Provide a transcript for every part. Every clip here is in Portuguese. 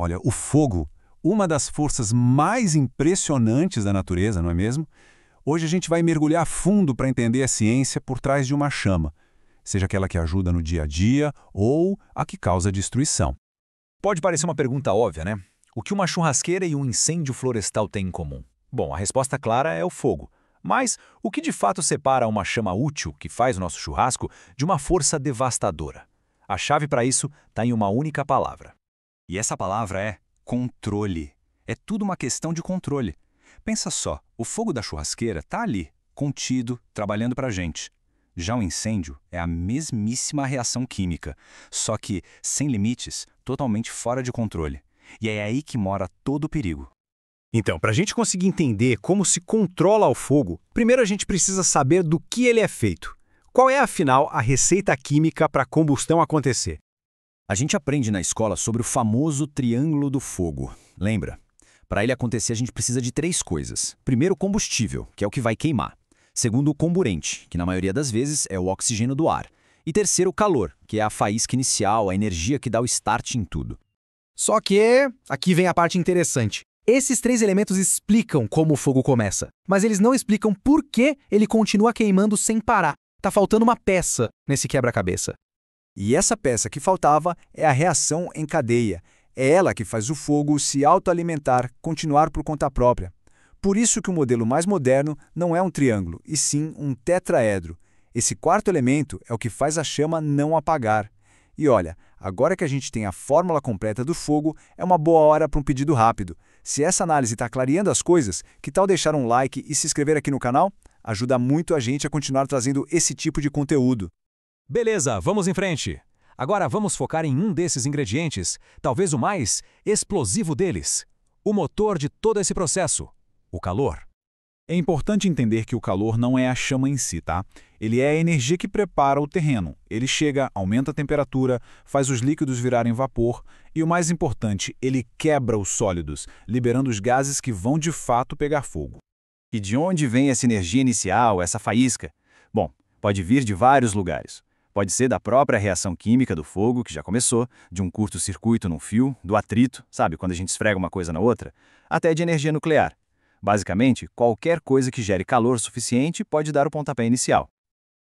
Olha, o fogo, uma das forças mais impressionantes da natureza, não é mesmo? Hoje a gente vai mergulhar fundo para entender a ciência por trás de uma chama, seja aquela que ajuda no dia a dia ou a que causa destruição. Pode parecer uma pergunta óbvia, né? O que uma churrasqueira e um incêndio florestal têm em comum? Bom, a resposta clara é o fogo. Mas o que de fato separa uma chama útil, que faz o nosso churrasco, de uma força devastadora? A chave para isso está em uma única palavra. E essa palavra é controle. É tudo uma questão de controle. Pensa só, o fogo da churrasqueira está ali, contido, trabalhando para a gente. Já o incêndio é a mesmíssima reação química, só que sem limites, totalmente fora de controle. E é aí que mora todo o perigo. Então, para a gente conseguir entender como se controla o fogo, primeiro a gente precisa saber do que ele é feito. Qual é, afinal, a receita química para a combustão acontecer? A gente aprende na escola sobre o famoso triângulo do fogo. Lembra? Para ele acontecer, a gente precisa de 3 coisas. Primeiro, o combustível, que é o que vai queimar. Segundo, o comburente, que na maioria das vezes é o oxigênio do ar. E terceiro, o calor, que é a faísca inicial, a energia que dá o start em tudo. Só que aqui vem a parte interessante. Esses 3 elementos explicam como o fogo começa, mas eles não explicam por que ele continua queimando sem parar. Tá faltando uma peça nesse quebra-cabeça. E essa peça que faltava é a reação em cadeia. É ela que faz o fogo se autoalimentar, continuar por conta própria. Por isso que o modelo mais moderno não é um triângulo, e sim um tetraedro. Esse quarto elemento é o que faz a chama não apagar. E olha, agora que a gente tem a fórmula completa do fogo, é uma boa hora para um pedido rápido. Se essa análise está clareando as coisas, que tal deixar um like e se inscrever aqui no canal? Ajuda muito a gente a continuar trazendo esse tipo de conteúdo. Beleza, vamos em frente. Agora vamos focar em um desses ingredientes, talvez o mais explosivo deles. O motor de todo esse processo, o calor. É importante entender que o calor não é a chama em si, tá? Ele é a energia que prepara o terreno. Ele chega, aumenta a temperatura, faz os líquidos virarem vapor e, o mais importante, ele quebra os sólidos, liberando os gases que vão de fato pegar fogo. E de onde vem essa energia inicial, essa faísca? Bom, pode vir de vários lugares. Pode ser da própria reação química do fogo, que já começou, de um curto-circuito num fio, do atrito, sabe, quando a gente esfrega uma coisa na outra, até de energia nuclear. Basicamente, qualquer coisa que gere calor suficiente pode dar o pontapé inicial.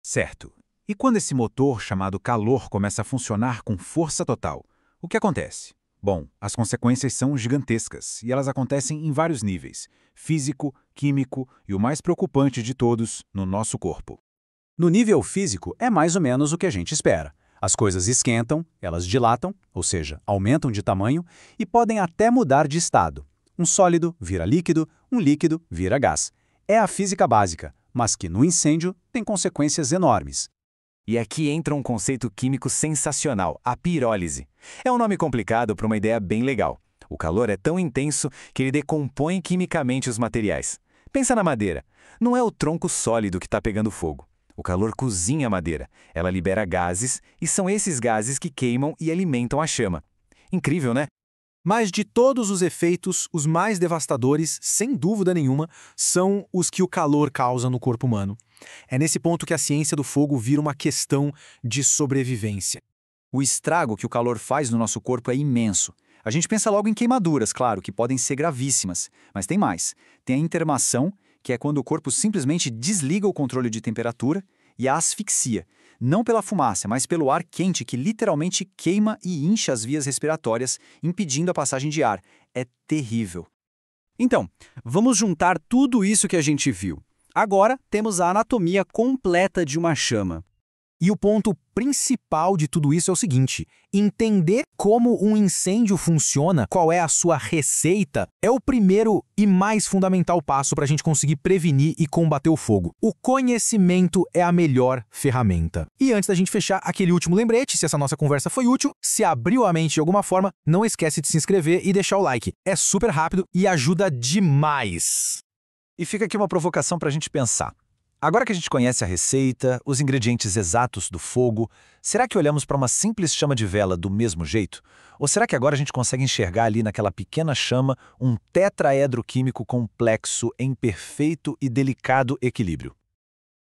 Certo. E quando esse motor chamado calor começa a funcionar com força total, o que acontece? Bom, as consequências são gigantescas e elas acontecem em vários níveis: físico, químico e o mais preocupante de todos, no nosso corpo. No nível físico, é mais ou menos o que a gente espera. As coisas esquentam, elas dilatam, ou seja, aumentam de tamanho, e podem até mudar de estado. Um sólido vira líquido, um líquido vira gás. É a física básica, mas que no incêndio tem consequências enormes. E aqui entra um conceito químico sensacional, a pirólise. É um nome complicado para uma ideia bem legal. O calor é tão intenso que ele decompõe quimicamente os materiais. Pensa na madeira. Não é o tronco sólido que está pegando fogo. O calor cozinha a madeira. Ela libera gases e são esses gases que queimam e alimentam a chama. Incrível, né? Mas de todos os efeitos, os mais devastadores, sem dúvida nenhuma, são os que o calor causa no corpo humano. É nesse ponto que a ciência do fogo vira uma questão de sobrevivência. O estrago que o calor faz no nosso corpo é imenso. A gente pensa logo em queimaduras, claro, que podem ser gravíssimas. Mas tem mais. Tem a intermação, que é quando o corpo simplesmente desliga o controle de temperatura, e a asfixia. Não pela fumaça, mas pelo ar quente que literalmente queima e incha as vias respiratórias, impedindo a passagem de ar. É terrível. Então, vamos juntar tudo isso que a gente viu. Agora temos a anatomia completa de uma chama. E o ponto principal de tudo isso é o seguinte: entender como um incêndio funciona, qual é a sua receita, é o primeiro e mais fundamental passo para a gente conseguir prevenir e combater o fogo. O conhecimento é a melhor ferramenta. E antes da gente fechar, aquele último lembrete: se essa nossa conversa foi útil, se abriu a mente de alguma forma, não esquece de se inscrever e deixar o like. É super rápido e ajuda demais. E fica aqui uma provocação para a gente pensar. Agora que a gente conhece a receita, os ingredientes exatos do fogo, será que olhamos para uma simples chama de vela do mesmo jeito? Ou será que agora a gente consegue enxergar ali naquela pequena chama um tetraedro químico complexo em perfeito e delicado equilíbrio?